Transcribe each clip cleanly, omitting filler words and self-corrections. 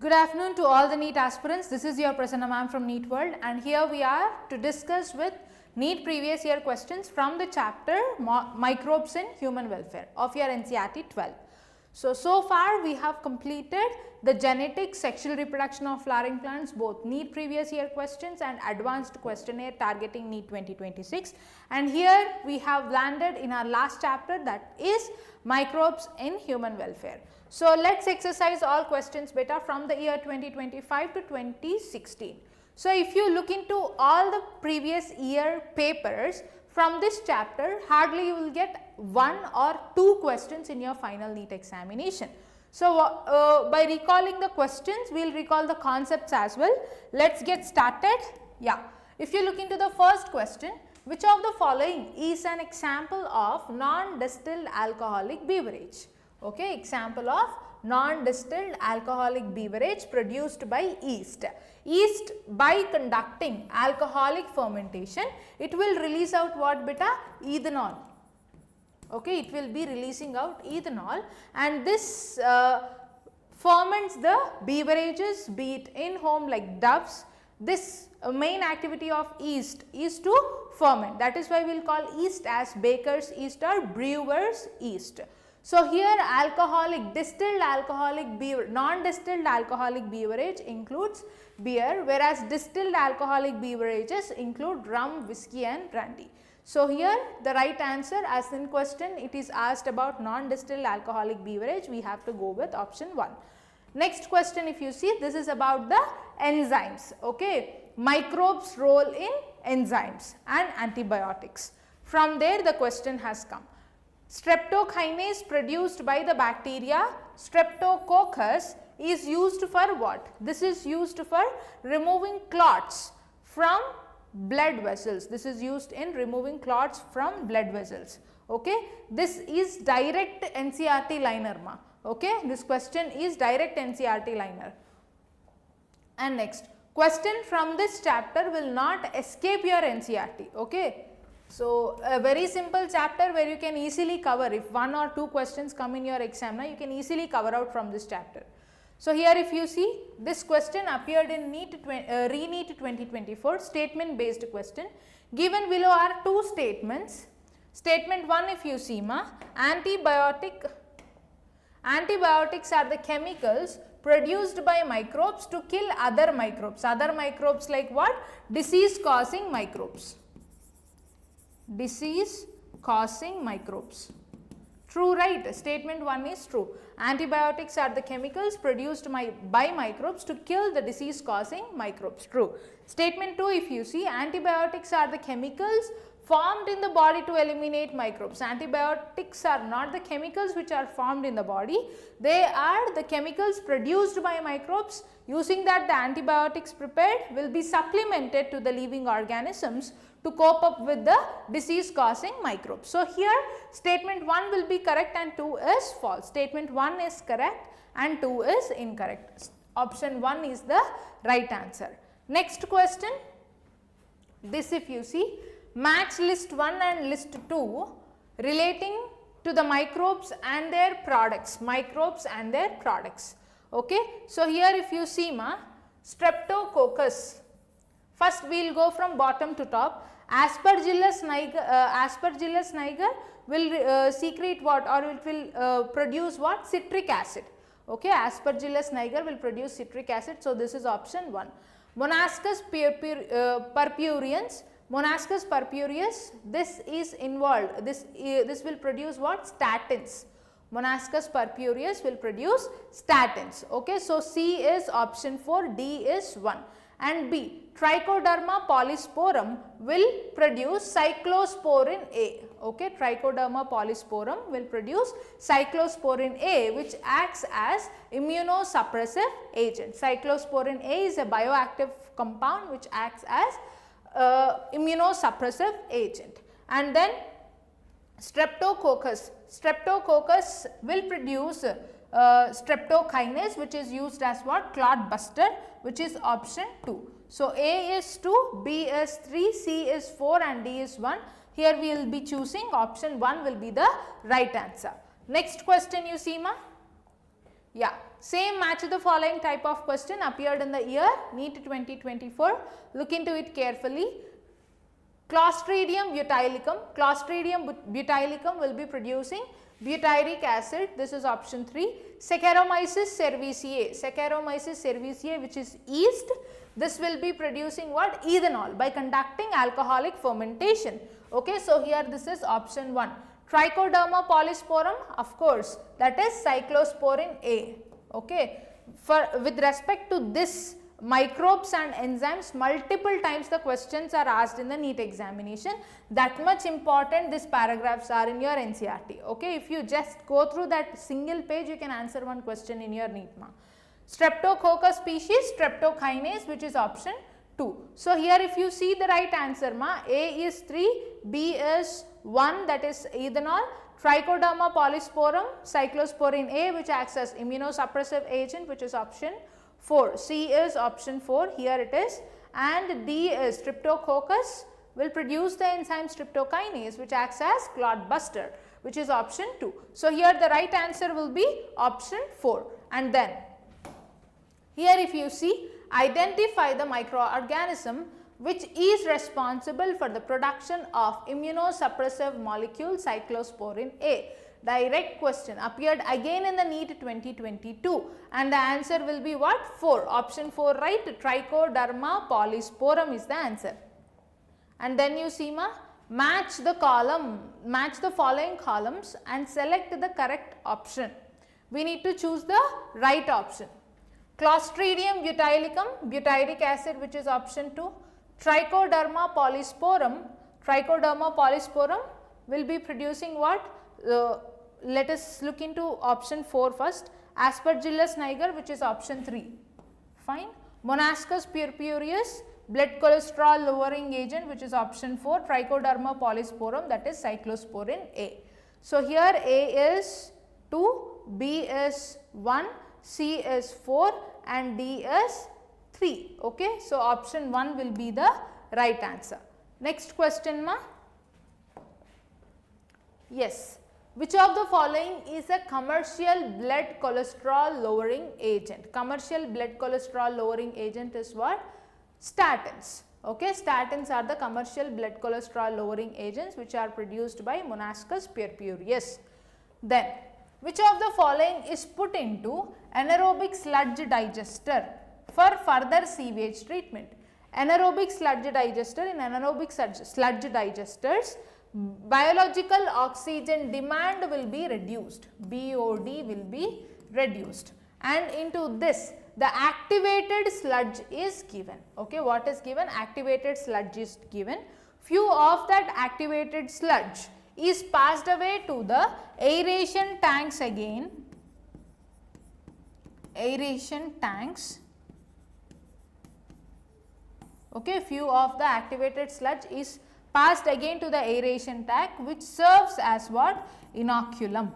Good afternoon to all the NEET aspirants. This is your Prasanna Ma'am from NEET World, and here we are to discuss with NEET previous year questions from the chapter Microbes in Human Welfare of your NCERT 12. So far we have completed the genetic sexual reproduction of flowering plants, both NEET previous year questions and advanced questionnaire targeting NEET 2026, and here we have landed in our last chapter, that is microbes in human welfare. So let's exercise all questions beta from the year 2025 to 2016. So if you look into all the previous year papers from this chapter, hardly you will get 1 or 2 questions in your final NEET examination. So by recalling the questions, we will recall the concepts as well. Let's get started. Yeah, if you look into the first question, which of the following is an example of non-distilled alcoholic beverage? Okay, example of non-distilled alcoholic beverage produced by yeast. Yeast, by conducting alcoholic fermentation, it will release out what beta? Ethanol. Okay, it will be releasing out ethanol, and this ferments the beverages, be it in home like doves. This main activity of yeast is to ferment. That is why we will call yeast as baker's yeast or brewer's yeast. So here alcoholic, distilled alcoholic beverage, non-distilled alcoholic beverage includes beer, whereas distilled alcoholic beverages include rum, whiskey and brandy. So here the right answer, as in question it is asked about non-distilled alcoholic beverage, we have to go with option 1. Next question, if you see, this is about the enzymes. Okay, microbes' role in enzymes and antibiotics. From there the question has come. Streptokinase produced by the bacteria Streptococcus is used for what? This is used for removing clots from blood vessels. This is used in removing clots from blood vessels. Okay, this is direct NCERT liner ma. Okay, this question is direct NCERT liner. And next question from this chapter will not escape your NCERT. Okay. So, a very simple chapter where you can easily cover. If 1 or 2 questions come in your exam, you can easily cover out from this chapter. So, here if you see, this question appeared in NEET 2024 statement based question. Given below are 2 statements. Statement 1, if you see ma, antibiotics are the chemicals produced by microbes to kill other microbes. Other microbes like what? Disease causing microbes. Disease causing microbes. True, right? Statement 1 is true. Antibiotics are the chemicals produced by microbes to kill the disease causing microbes. True. Statement 2, if you see, antibiotics are the chemicals formed in the body to eliminate microbes. Antibiotics are not the chemicals which are formed in the body. They are the chemicals produced by microbes. Using that, the antibiotics prepared will be supplemented to the living organisms to cope up with the disease causing microbes. So, here statement 1 will be correct and 2 is false. Statement 1 is correct and 2 is incorrect. Option 1 is the right answer. Next question, this if you see, match list 1 and list 2 relating to the microbes and their products. Microbes and their products. Okay. So, here if you see ma, Streptococcus, first we will go from bottom to top. Aspergillus niger will secrete what, or it will produce what? Citric acid. Okay, Aspergillus niger will produce citric acid. So, this is option 1. Monascus purpureans, Monascus purpureus, this is involved. This will produce what? Statins. Monascus purpureus will produce statins. Okay, so C is option 4, D is 1. And B, Trichoderma polysporum will produce cyclosporin A. Okay, Trichoderma polysporum will produce cyclosporin A, which acts as immunosuppressive agent. Cyclosporin A is a bioactive compound which acts as immunosuppressive agent. And then Streptococcus will produce streptokinase, which is used as what? Clot buster, which is option 2. So, A is 2, B is 3, C is 4 and D is 1. Here we will be choosing option 1 will be the right answer. Next question you see ma? Yeah. Same match the following type of question appeared in the year NEET 2024. Look into it carefully. Clostridium butylicum will be producing butyric acid. This is option 3. Saccharomyces cerevisiae, which is yeast. This will be producing what? Ethanol by conducting alcoholic fermentation. Okay, so here this is option 1. Trichoderma polysporum, of course, that is cyclosporin A. Okay, with respect to this microbes and enzymes, multiple times the questions are asked in the NEET examination. That much important these paragraphs are in your NCERT. Okay, if you just go through that single page, you can answer one question in your NEET ma. Streptococcus species, streptokinase, which is option 2. So here if you see the right answer ma, A is 3, B is 1, that is ethanol, Trichoderma polysporum, cyclosporin A, which acts as immunosuppressive agent, which is option 4. C is option 4, here it is, and D is Streptococcus will produce the enzyme streptokinase, which acts as clot buster, which is option 2. So here the right answer will be option 4. And then here if you see, identify the microorganism which is responsible for the production of immunosuppressive molecule cyclosporin A. Direct question appeared again in the NEET 2022, and the answer will be what? 4. Option 4 right, Trichoderma polysporum is the answer. And then you see ma, match the following columns and select the correct option. We need to choose the right option. Clostridium butylicum, butyric acid, which is option 2. Trichoderma polysporum will be producing what? Let us look into option 4 first. Aspergillus niger, which is option 3. Fine. Monascus purpureus, blood cholesterol lowering agent, which is option 4. Trichoderma polysporum, that is cyclosporin A. So here A is 2, B is 1, C is 4 and D is 3. Okay. So option 1 will be the right answer. Next question ma. Yes. Which of the following is a commercial blood cholesterol lowering agent? Commercial blood cholesterol lowering agent is what? Statins. Okay, statins are the commercial blood cholesterol lowering agents which are produced by Monascus purpureus. Then, which of the following is put into anaerobic sludge digester for further sewage treatment? Anaerobic sludge digester, in anaerobic sludge digesters, biological oxygen demand will be reduced, BOD will be reduced, and into this the activated sludge is given. Okay, what is given? Activated sludge is given. Few of that activated sludge is passed away to the aeration tanks again, aeration tanks. Okay, few of the activated sludge is passed again to the aeration tank, which serves as what? Inoculum.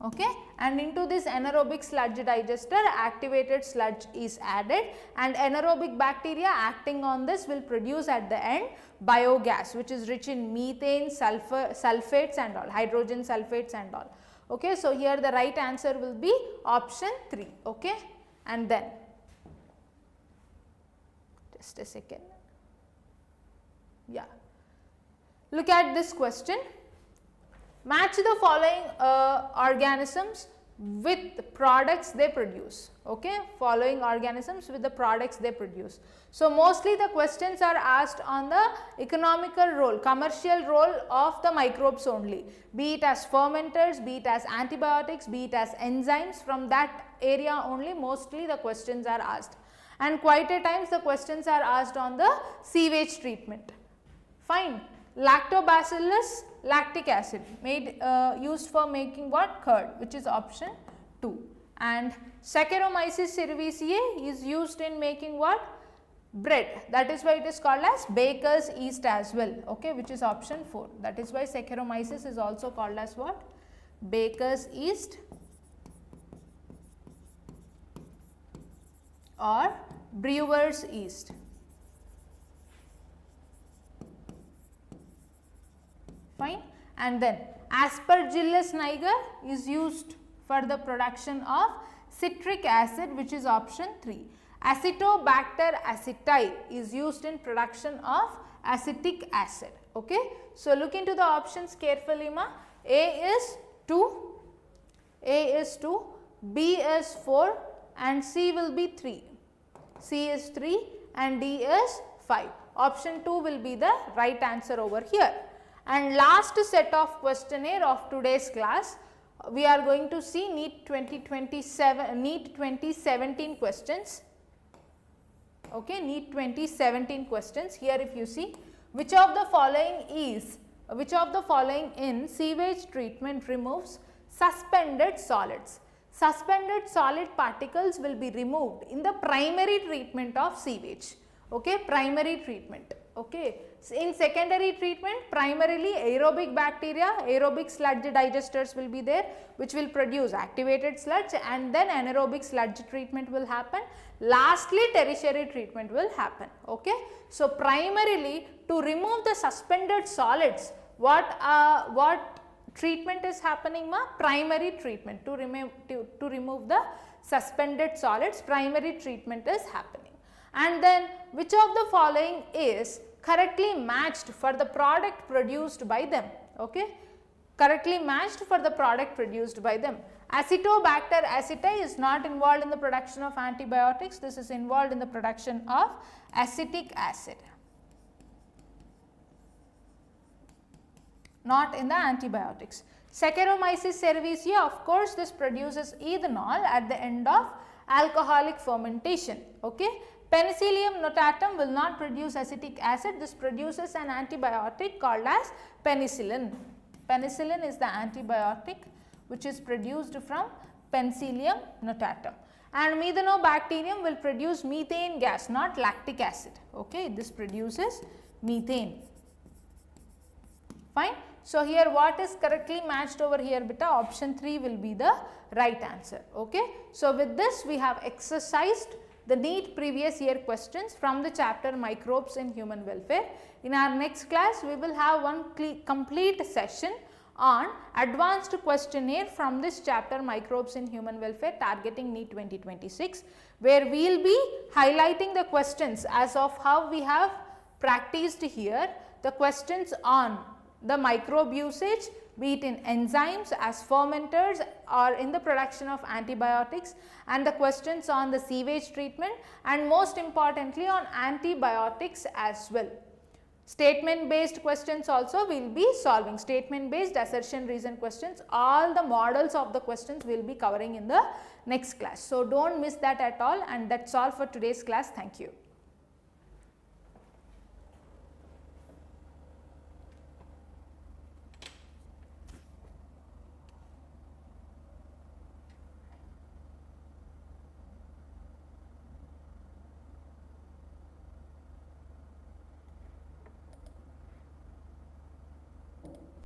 Okay, and into this anaerobic sludge digester, activated sludge is added, and anaerobic bacteria acting on this will produce at the end biogas, which is rich in methane, sulfates and all, hydrogen sulfates and all. Okay, so here the right answer will be option 3. Okay, and then just a second. Yeah, look at this question. Match the following organisms with products they produce. Okay, following organisms with the products they produce. So mostly the questions are asked on the economical role, commercial role of the microbes only, be it as fermenters, be it as antibiotics, be it as enzymes. From that area only mostly the questions are asked, and quite a times the questions are asked on the sewage treatment. Fine. Lactobacillus lactic acid made used for making what? Curd, which is option 2. And Saccharomyces cerevisiae is used in making what? Bread. That is why it is called as baker's yeast as well. Okay, which is option 4. That is why Saccharomyces is also called as what? Baker's yeast or brewer's yeast. Fine. And then Aspergillus niger is used for the production of citric acid, which is option 3. Acetobacter aceti is used in production of acetic acid. Okay. So, look into the options carefully ma. A is 2, B is 4 and C will be 3. C is 3 and D is 5. Option 2 will be the right answer over here. And last set of questionnaire of today's class, we are going to see NEET 2017 questions. Okay, NEET 2017 questions. Here if you see, which of the following in sewage treatment removes suspended solids? Suspended solid particles will be removed in the primary treatment of sewage. Okay, primary treatment. Okay, so in secondary treatment, primarily aerobic bacteria, aerobic sludge digesters will be there, which will produce activated sludge, and then anaerobic sludge treatment will happen. Lastly, tertiary treatment will happen. Okay, so primarily to remove the suspended solids, what treatment is happening ma? Primary treatment. To remove the suspended solids, primary treatment is happening. And then which of the following is correctly matched for the product produced by them? Okay, correctly matched for the product produced by them. Acetobacter aceti is not involved in the production of antibiotics. This is involved in the production of acetic acid, not in the antibiotics. Saccharomyces cerevisiae, of course, this produces ethanol at the end of alcoholic fermentation. Okay. Penicillium notatum will not produce acetic acid. This produces an antibiotic called as penicillin. Penicillin is the antibiotic which is produced from Penicillium notatum. And methanobacterium will produce methane gas, not lactic acid. Okay, this produces methane. Fine. So, here what is correctly matched over here beta? Option 3 will be the right answer. Okay. So, with this we have exercised the NEET previous year questions from the chapter Microbes in Human Welfare. In our next class, we will have one complete session on advanced questionnaire from this chapter Microbes in Human Welfare targeting NEET 2026, where we will be highlighting the questions as of how we have practiced here, the questions on the microbe usage, be it in enzymes as fermenters or in the production of antibiotics, and the questions on the sewage treatment, and most importantly on antibiotics as well. Statement based questions also we will be solving, statement based, assertion, reason questions, all the models of the questions we will be covering in the next class. So, do not miss that at all, and that is all for today's class. Thank you.